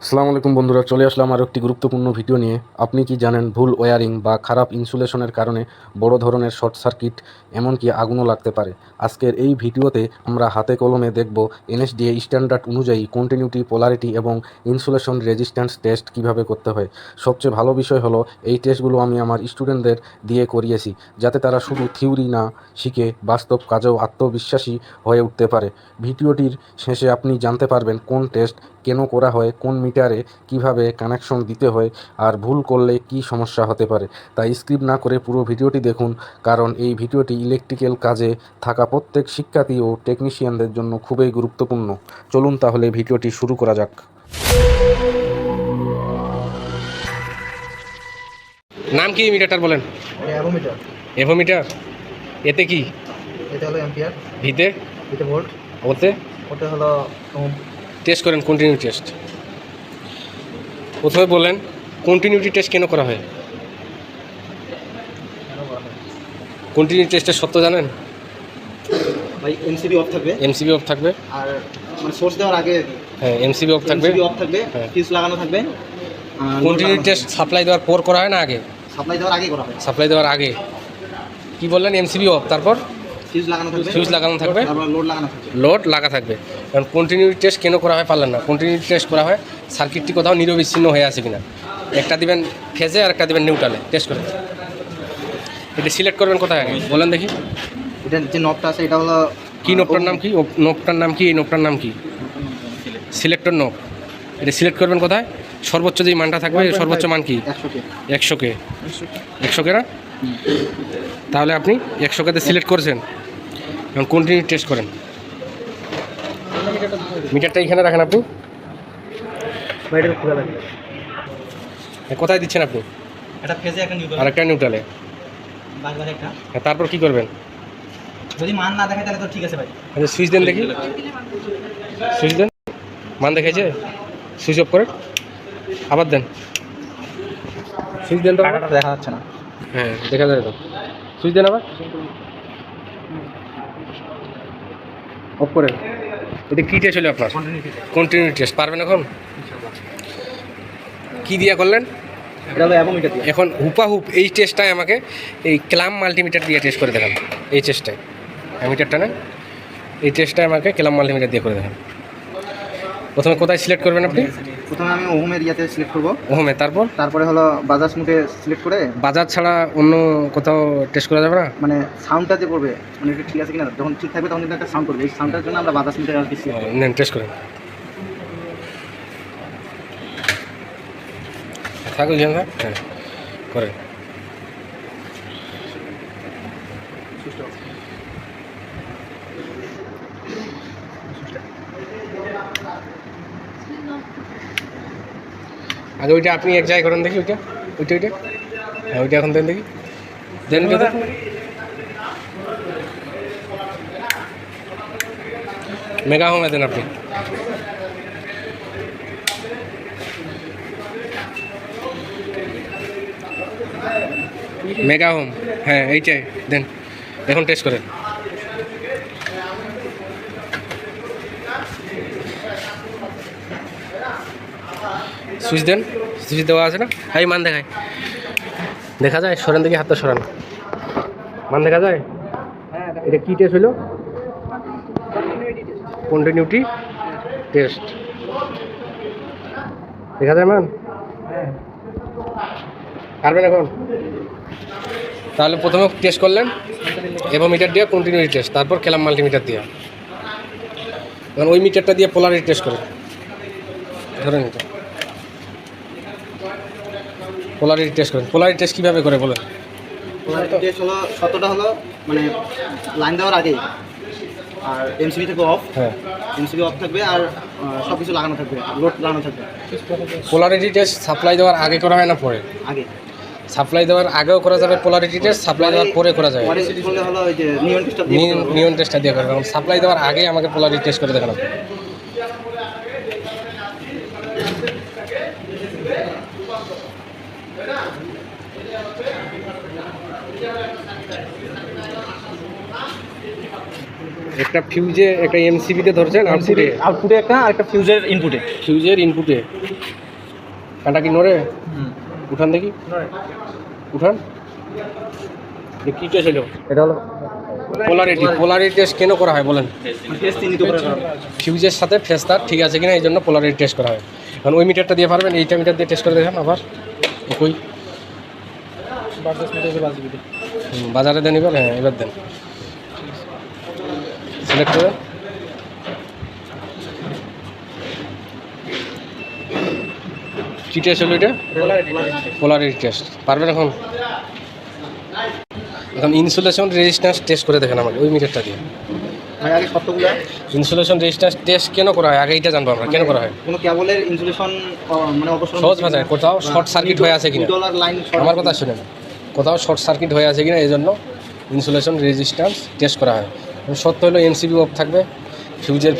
আসসালামু আলাইকুম বন্ধুরা, চলে আসলাম আরও একটি গুরুত্বপূর্ণ ভিডিও নিয়ে। আপনি কি জানেন ভুল ওয়্যারিং বা খারাপ ইনসুলেশনের কারণে বড় ধরনের শর্ট সার্কিট এমনকি আগুনও লাগতে পারে। আজকের এই ভিডিওতে আমরা হাতে কলমে দেখব এনএসডিএ স্ট্যান্ডার্ড অনুযায়ী কন্টিনিউটি, পোলারিটি এবং ইনসুলেশন রেজিস্ট্যান্স টেস্ট কিভাবে করতে হয়। সবচেয়ে ভালো বিষয় হলো এই টেস্টগুলো আমি আমার স্টুডেন্টদের দিয়ে করিয়েছি, যাতে তারা শুধু থিওরি না শিখে বাস্তব কাজেও আত্মবিশ্বাসী হয়ে উঠতে পারে। ভিডিওটির শেষে আপনি জানতে পারবেন কোন টেস্ট কেন করা হয়, কোন মিটারে কিভাবে কানেকশন দিতে হয়, আর ভুল করলে কি সমস্যা হতে পারে। তাই স্কিপ না করে পুরো ভিডিওটি দেখুন, কারণ এই ভিডিওটি ইলেকট্রিক্যাল কাজে থাকা প্রত্যেক শিক্ষার্থী ও টেকনিশিয়ানদের জন্য খুবই গুরুত্বপূর্ণ। চলুন তাহলে ভিডিওটি শুরু করা যাক। নাম কি মিটারটার বলেন? অ্যাভোমিটার। এভোমিটার। এতে কি? এটা হলো অ্যাম্পিয়ার, ভিতে এটা ভোল্ট, ওতে ওটা হলো ওহম। টেস্ট করেন কন্টিনিউ টেস্ট। প্রথমে বলেন কন্টিনিউটি টেস্ট কেন করা হয়? কন্টিনিউ টেস্টের সত্য জানেন? ভাই এমসিবি অফ থাকবে, এমসিবি অফ থাকবে। আর মানে সোর্স দেওয়ার আগে হ্যাঁ, এমসিবি অফ থাকবে, এমসিবি অফ থাকবে, হ্যাঁ। ফিউজ লাগানো থাকবে। কন্টিনিউ টেস্ট সাপ্লাই দেওয়ার পর করা হয় না আগে? সাপ্লাই দেওয়ার আগে করা হয়। সাপ্লাই দেওয়ার আগে কি বললেন? এমসিবি অফ, তারপর ফিউজ লাগানো থাকবে, ফিউজ লাগানো থাকবে, তারপর লোড লাগানো থাকবে। লোড লাগা থাকবে। কারণ কন্টিনিউ টেস্ট কেন করা হয় পারলেন না? কন্টিনিউ টেস্ট করা হয় সার্কিটটি কোথাও নিরবিচ্ছিন্ন হয়ে আছে কিনা। একটা দিবেন ফেজে আর একটা দিবেন নিউট্রালে, টেস্ট করে। এটা সিলেক্ট করবেন কোথায় আগে বলেন দেখি? এটা যে নবটা আছে এটা হলো কি নোবটার নাম কি? নোবটার নাম কি? এই নোবটার নাম কি? সিলেক্টর নোব। এটা সিলেক্ট করবেন কোথায়? সর্বোচ্চ যে মানটা থাকবে, সর্বোচ্চ মান কি? 100 কে। 100 কে। 100 কে না? তাহলে আপনি 100 কেতে সিলেক্ট করেছেন, এখন কন্টিনিউ টেস্ট করেন। মিটারটা এখানে রাখেন আপনি। ভাই এটা খোলা লাগবে। কোথায় দিচ্ছেন আপনি? এটা ফেজে একটা নিউট্রাল আর একটা নিউট্রালে। বারবার একটা। তারপর কি করবেন? যদি মান না দেখায় তাহলে তো ঠিক আছে ভাই। আচ্ছা, সুইচ দেন দেখি। সুইচ দেন। মান দেখাইছে? সুইচ অফ করেন, আবার দেন। সুইচ দেন তো। কাটাটা দেখা যাচ্ছে না। হ্যাঁ, দেখা যায় তো। সুইচ দেন আবার, অফ করেন। এটা কী টেস্ট হলো আপনার? Continue test. পারবেন এখন? কি দিয়া করলেন? এটা হলো অ্যাভোমিটার দিয়ে। এখন হুপাহুপ এই টেস্টটাই আমাকে এই ক্লাম মাল্টিমিটার দিয়ে টেস্ট করে দেখান। এই টেস্টটাই মিটারটা না, এই টেস্টটাই আমাকে ক্লাম মাল্টিমিটার দিয়ে করে দেখান। প্রথমে কোথায় সিলেক্ট করবেন আপনি? প্রথমে আমি ওহমের ইয়াতে সিলেক্ট করব, ওহমে। তারপরে হলো বাজাজ মুটে সিলেক্ট করে। বাজার ছাড়া অন্য কোথাও টেস্ট করা যাবে না? মানে সাউন্ডটা যে করবে, মানে এটা ঠিক আছে কিনা, যখন ঠিক থাকবে তখন কিন্তু একটা সাউন্ড করবে। এই সাউন্ডটার জন্য আমরা বাজাজ মুটে আর কি সিলেক্ট করি। নেন, টেস্ট করেন। থাক ওইখানে থাক। হ্যাঁ, করেন। আগে ওইটা আপনি এক জায়গায় করেন দেখি। ওইটা হ্যাঁ, ওইটা এখন দেন দেখি। দেন ওইটা। মেগা হোমে দেন আপনি। মেগা হোম, হ্যাঁ এইটাই দেন। এখন টেস্ট করেন। সুইচ দেন। সুইচ দেওয়া আছে না? এই মান দেখায়, দেখা যায়? সরান দেখি, হাতটা সরান। মান দেখা যায়? এটা কী টেস্ট হলো? Continuity test. দেখা যায় মান? পারবেন এখন? তাহলে প্রথমে টেস্ট করলেন এভোমিটার দিয়ে কন্টিনিউটি টেস্ট, তারপর ক্লাম মাল্টিমিটার দিয়ে। কারণ ওই মিটারটা দিয়ে পোলারিটি টেস্ট করেন। ধরেন এটা পোলারিটি টেস্ট করেন। পোলারিটি টেস্ট কীভাবে করে বলেন? পোলারিটি টেস্ট হলো শর্তটা হলো মানে লাইন দেওয়ার আগে, আর এমসিবি থাকবে অফ। হ্যাঁ, এমসিবি অফ থাকবে, আর সব কিছু লাগানো থাকবে, লোড লাগানো থাকবে। পোলারিটি টেস্ট সাপ্লাই দেওয়ার আগে করা হয় না পরে? আগে। সাপ্লাই দেওয়ার আগেও করা যাবে পোলারিটি টেস্ট, সাপ্লাই দেওয়ার পরে করা যাবে। পরে করলে হলো ওই যে নিয়ন টেস্টটা দিয়ে করতে হবে। নিয়ন টেস্টটা দিয়ে করবে। কারণ সাপ্লাই দেওয়ার আগে আমাকে পোলারিটি টেস্ট করে দেখানো। একটা ফিউজে, একটা এমসিবিতে ধরছেন, আউটপুটে একটা, আর একটা ফিউজের ইনপুটে। ফিউজের ইনপুটে ফ্যানটা কি নড়ে? উঠান দেখি, উঠান। কী টেস্ট হলো? এটা হলো পোলারিটি টেস্ট কেন করা হয় বলেন? টেস্ট চিহ্নিত করে ফিউজের সাথে ফেস তার ঠিক আছে কিনা এই জন্য পোলারিটি টেস্ট করা হয়। কারণ ওই মিটারটা দিয়ে পারবেন, এইটা মিটার দিয়ে টেস্ট করে দেখেন আবার। ওই বাজারে দেন এবার, হ্যাঁ এবার দেন, সিলেক্ট করে কী টেস্ট হলো এটা? পোলারিটি টেস্ট পারবেন এখন? এখন ইনসুলেশন রেজিস্ট্যান্স টেস্ট করে দেখেন আমাকে ওই মিটারটা দিয়ে। আগে শর্তগুলো ইনসুলেশন রেজিস্ট্যান্স টেস্ট কেন করা হয় আগে এইটা জানবো আমরা, কেন করা হয়? কোনো কেবলের ইনসুলেশন মানে অপসারণ সহজ ভাষায় কোথাও শর্ট সার্কিট হয়ে আছে কিনা, $2 লাইন আমার কথা শুনেন, কোথাও শর্ট সার্কিট হয়ে আছে কিনা এই জন্য ইনসুলেশন রেজিস্ট্যান্স টেস্ট করা হয়। সত্য হলো এমসিবি অফ থাকবে,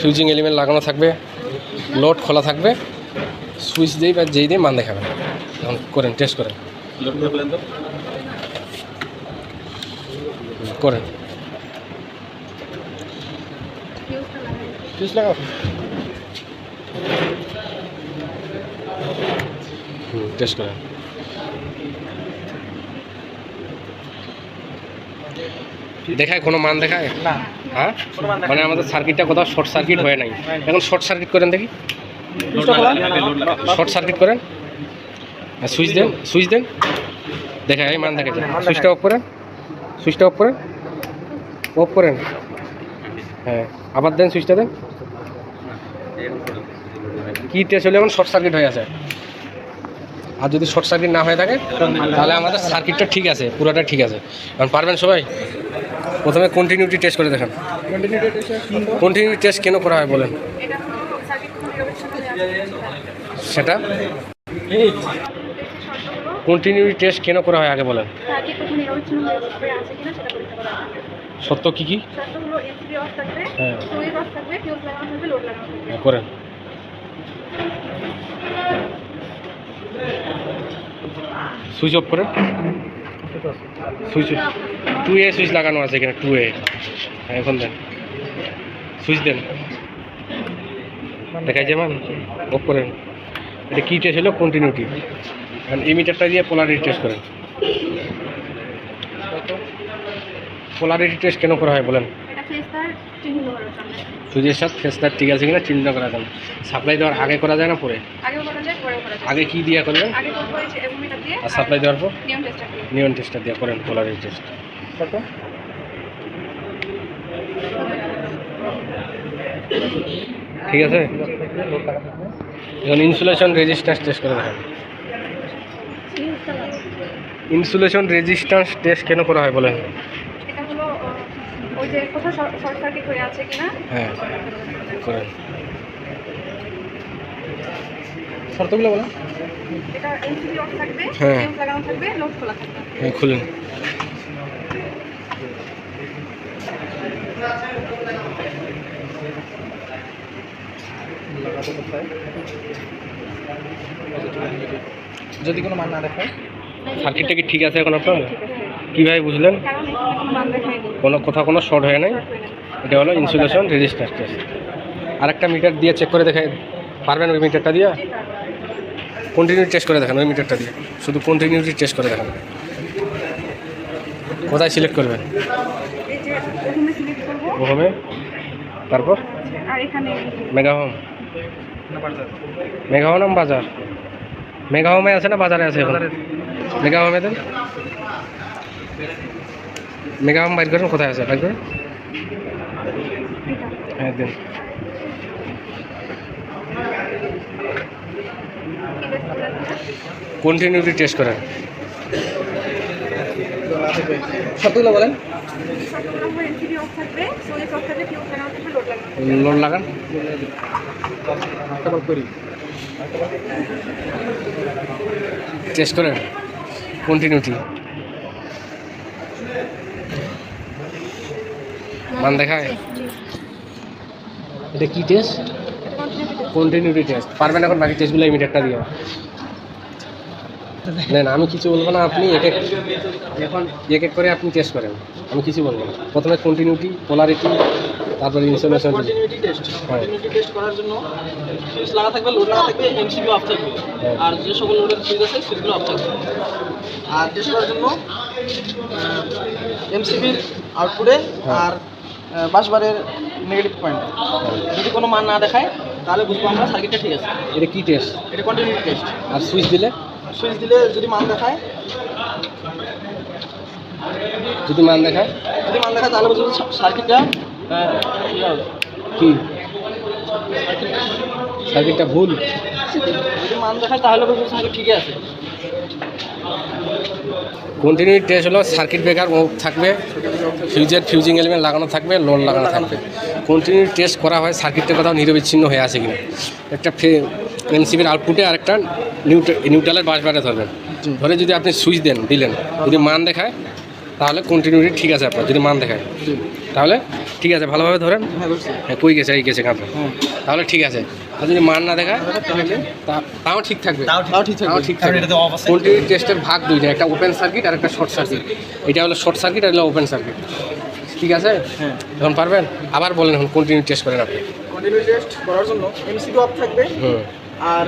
ফিউজিং এলিমেন্ট লাগানো থাকবে, লোড খোলা থাকবে, সুইচ দিই বা যেই দিয়ে মান দেখাবেন। এখন করেন, টেস্ট করেন, করেন টেস্ট করেন। দেখায় কোনো মান দেখায় না হ্যাঁ? মানে আমাদের সার্কিটটা কোথাও শর্ট সার্কিট হয়ে নাই। এখন শর্ট সার্কিট করেন দেখি, শর্ট সার্কিট করেন, সুইচ দেন, সুইচ দেন, দেখা এই মান দেখা যায়। সুইচটা অফ করেন, সুইচটা অফ করেন, অফ করেন, হ্যাঁ আবার দেন, সুইচটা দেন। কী টেস্ট হলে এখন শর্ট সার্কিট হয়ে আছে। আর যদি শর্ট সার্কিট না হয়ে থাকে তাহলে আমাদের সার্কিটটা ঠিক আছে, পুরোটা ঠিক আছে। কারণ পারবেন সবাই? প্রথমে কন্টিনিউটি টেস্ট করে দেখেন। কন্টিনিউটি টেস্ট কেন করা হয় বলেন? সেটা কন্টিনিউটি টেস্ট কেন করা হয় আগে বলেন। সত্য কী কী? হ্যাঁ করেন। সুইচ অফ করেন, সুইচ 2A সুইচ লাগানো আছে এখানে, 2A, হ্যাঁ এখন দেন, সুইচ দেন, দেখাই যেমন অফ করেন। এটা কী টেস্ট হলো? কন্টিনিউটি। এখন এই মিটারটা দিয়ে পোলারিটি টেস্ট করেন। পোলারিটি টেস্ট কেন করা হয় বলেন? সুইচের সাথে ফেসটার ঠিক আছে কিনা চিহ্নিত করা যায়। সাপ্লাই দেওয়ার আগে করা যায় না পরে? আগে কি দিয়ে করবেন? আর সাপ্লাই দেওয়ার পর নিয়ন টেস্টার দিয়ে করেন পোলারিটি টেস্ট। ঠিক আছে, এখন ইনসুলেশন রেজিস্ট্যান্স টেস্ট করে দেখেন। ইনসুলেশন রেজিস্ট্যান্স টেস্ট কেন করা হয় বলেন? হ্যাঁ করেন। শর্তগুলো বলেন। হ্যাঁ হ্যাঁ খুলুন। যদি কোনো মান না দেখায় সার্কিটটা কি ঠিক আছে এখন আপনার? কীভাবে বুঝলেন? কোথাও কোনো শর্ট হয় নাই। এটা হলো ইনসুলেশন রেজিস্ট্যান্স টেস্ট। আরেকটা মিটার দিয়ে চেক করে দেখায় পারবেন? ওই মিটারটা দিয়ে কন্টিনিউটি টেস্ট করে দেখান, ওই মিটারটা দিয়ে শুধু কন্টিনিউটি টেস্ট করে দেখান। কোথায় সিলেক্ট করবেন? হোমে, তারপর মেগা হোম, মেগা হোম বাজার, মেগা হোমে আছে না বাজারে আছে? এখন মেগা হোমে দেন, মেগা হোম বাইর করেন, কোথায় আছে বাইর করেন, হ্যাঁ দেন। কন্টিনিউটি টেস্ট করেন। শর্তগুলো বলেন। লোড লাগান, টেস্ট করেন কন্টিনিউটি, মান দেখায়। এটা কি টেস্ট? Continuity test. পারবেন এখন বাকি টেস্টগুলো এই মিটারটা দিয়ে। না আমি কিছু বলবো না, আপনি এক এক করে আপনি টেস্ট করেন, আমি কিছু বলবো না। প্রথমে কন্টিনিউটি, পোলারিটি, তারপরে ইনসুলেশন। কন্টিনিউটি টেস্ট হ্যাঁ। কন্টিনিউটি টেস্ট করার জন্য সুইচ লাগা থাকবে, লোড লাগা থাকবে, এমসিবি অফ থাকবে। হ্যাঁ। আর যে সকল লোডের সুইচ আছে সুইচগুলো অফ থাকবে। আর টেস্ট করার জন্য এমসিবির আউটপুটে হ্যাঁ। আর বাসবারের নেগেটিভ পয়েন্ট যদি কোনো মান না দেখায় তাহলে বুঝবো আমরা সার্কিটটা ঠিক আছে। এটা কি টেস্ট? এটা কন্টিনিউটি টেস্ট। আর সুইচ দিলে? সুইচ দিলে যদি মান দেখায় যদি মান দেখায় তাহলে বুঝবো সার্কিটটা কি সার্কিটটা ভুল। যদি মান দেখায় তাহলে বুঝবো সার্কিট ঠিকই আছে। কন্টিনিউটি টেস্ট হলো সার্কিট ব্রেকার থাকবে, ফিউজিং এলিমেন্ট লাগানো থাকবে, লোড লাগানো থাকবে। কন্টিনিউটি টেস্ট করা হয় সার্কিটটা কোথাও নিরবিচ্ছিন্ন হয়ে আছে কিনা। একটা এমসিবির আউটপুটে আর একটা নিউট্রালের বাসবারে ধরবেন। ধরে যদি আপনি সুইচ দিলেন, যদি মান দেখায় তাহলে কন্টিনিউটি ঠিক আছে আপনার। যদি মান দেখায় তাহলে ঠিক আছে, ভালোভাবে ধরেন। হ্যাঁ, কই গেছে, এই গেছে কাঁপে, তাহলে ঠিক আছে। আর যদি মান না দেখায় তাও ঠিক থাকবে, তাও ঠিক থাকবে। কন্টিনিউটি টেস্টের ভাগ দুইটা, একটা ওপেন সার্কিট আর একটা শর্ট সার্কিট। এটা হলো শর্ট সার্কিট আর হলো ওপেন সার্কিট, ঠিক আছে? হ্যাঁ। এখন পারবেন? আবার বলেন, এখন কন্টিনিউটি টেস্ট করেন আপনি। কন্টিনিউটি টেস্ট করার জন্য এমসিবি অফ থাকবে আর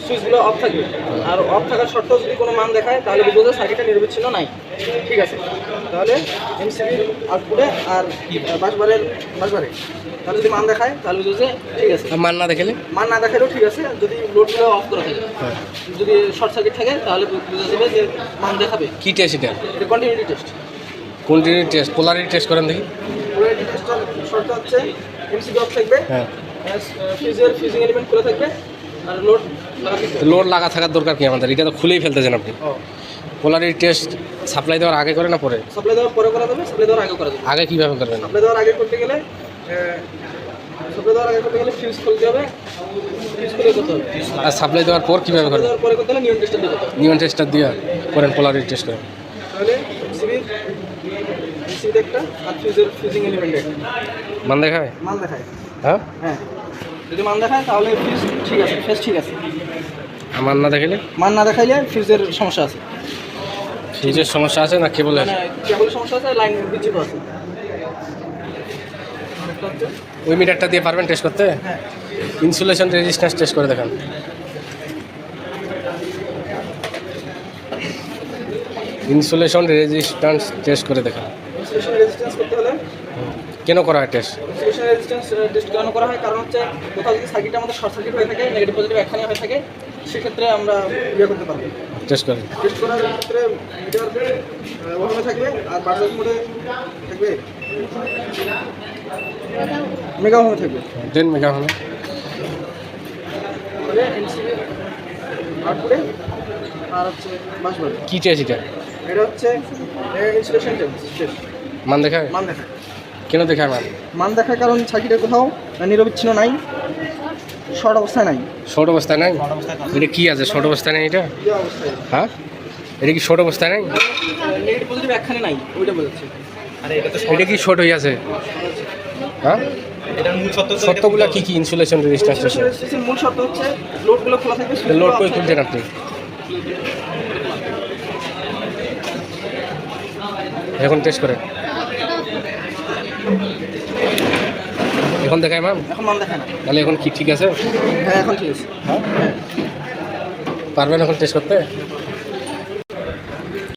সুইচগুলো অফ থাকবে। আর অফ থাকার সত্ত্বেও যদি কোনো মান দেখায় তাহলে বুঝবো যে সার্কিটটা নিরবিচ্ছিন্ন নাই, ঠিক আছে। তাহলে এমসিবির আউটপুটে আর বাসবারে তাহলে যদি মান দেখায় তাহলে বুঝবো যে ঠিক আছে। মান না দেখালে? মান না দেখালেও ঠিক আছে, যদি লোডগুলো অফ করা থাকে। যদি শর্ট সার্কিট থাকে তাহলে বুঝা যাবে যে মান দেখাবে। কি টেস্ট এটা? এটা continuity test. Continuity test. Polarity test করেন দেখি। পোলারিটি টেস্টটা শর্টটা হচ্ছে এমসিবি অফ থাকবে, হ্যাঁ। ফিউজিং এলিমেন্ট খোলা থাকবে আর লোড লাগা থাকবে। লোড লাগা থাকার দরকার কি আমাদের? এটা তো খুলেই ফেলতেছেন আপনি। পোলারিটি টেস্ট সাপ্লাই দেওয়ার আগে করে না পরে? সাপ্লাই দেওয়ার পরে করা যাবে, সাপ্লাই দেওয়ার আগে করা যাবে। আগে কীভাবে করবেন? সাপ্লাই দেওয়ার আগে করতে গেলে ফিউজ খুলতে হবে, ফিউজ খুলে করতে হবে। আর সাপ্লাই দেওয়ার পর কীভাবে সাপ্লাই করবেন? দেওয়ার পরে করতে হলে নিয়ন টেস্টটা দিতে হবে। নিয়ন টেস্টার দিয়ে করেন, পোলারিটি টেস্ট করেন। তাহলে এমসিবিতে একটা আর ফিউজিং এলিমেন্টে মান দেখায়? মান দেখায়। হ্যাঁ, হ্যাঁ, যদি মান দেখায় তাহলে ফিউজ ঠিক আছে, ফেজ ঠিক আছে। আর মান না দেখালে? মান না দেখাইলে ফিউজের সমস্যা আছে, ফিউজের সমস্যা আছে না কেবল আছে? মানে কেবল সমস্যা আছে, লাইন বিচ্যুত আছে। ওই মিটারটা দিয়ে পারবেন টেস্ট করতে? হ্যাঁ। ইনসুলেশন রেজিস্ট্যান্স টেস্ট করে দেখান। ইনসুলেশন রেজিস্ট্যান্স টেস্ট করে দেখান। ইনসুলেশন রেজিস্ট্যান্স করতে হলে কেন করা হয় টেস্ট? ইনসুলেশন রেজিস্ট্যান্স টেস্ট কেন করা হয়? কারণ হচ্ছে কোথাও যদি সার্কিটটা আমাদের শর্ট সার্কিট হয়ে থাকে, নেগেটিভ পজিটিভ একখানে হয়ে থাকে, সেক্ষেত্রে আমরা ইয়ে করতে পারবো। টেস্ট করেন। টেস্ট করার ক্ষেত্রে মিটার ওখানে থাকবে আর বাজাজ মোডে থাকবে, মেগা হোমে থাকবে। 10 মেগা হলে তাহলে এমসিবি আউটপুটে আর হচ্ছে বাসবারে। কী টেস্ট এটা? এটা হচ্ছে ইনসুলেশন টেস্ট। মান দেখায়? মান দেখায়। কেন দেখায় মান? মান দেখার কারণ সার্কিটের কোথাও নিরবিচ্ছিন্ন নাই, শর্ট অবস্থায় নাই। শর্ট অবস্থায় নাই? এটা কি আছে শর্ট অবস্থায় নেই? এটা এই অবস্থায় হ্যাঁ, এটা কি শর্ট অবস্থায় নেই? নেগেটিভ পজিটিভ একখানে নাই, ওইটা বোঝাচ্ছে। এটা কি শর্ট হয়ে আছে? হ্যাঁ, সত্যগুলো কি কি? Insulation resistance test. রেজিস্ট্যান্সের মূল শর্ত হচ্ছে লোডগুলো খোলা থাকবে, লোড করে তুলছেন আপনি? এখন টেস্ট করেন। এখন দেখায় মান? এখন মান দেখায় না। তাহলে এখন কি ঠিক আছে? হ্যাঁ, এখন ঠিক আছে। পারবেন এখন টেস্ট করতে?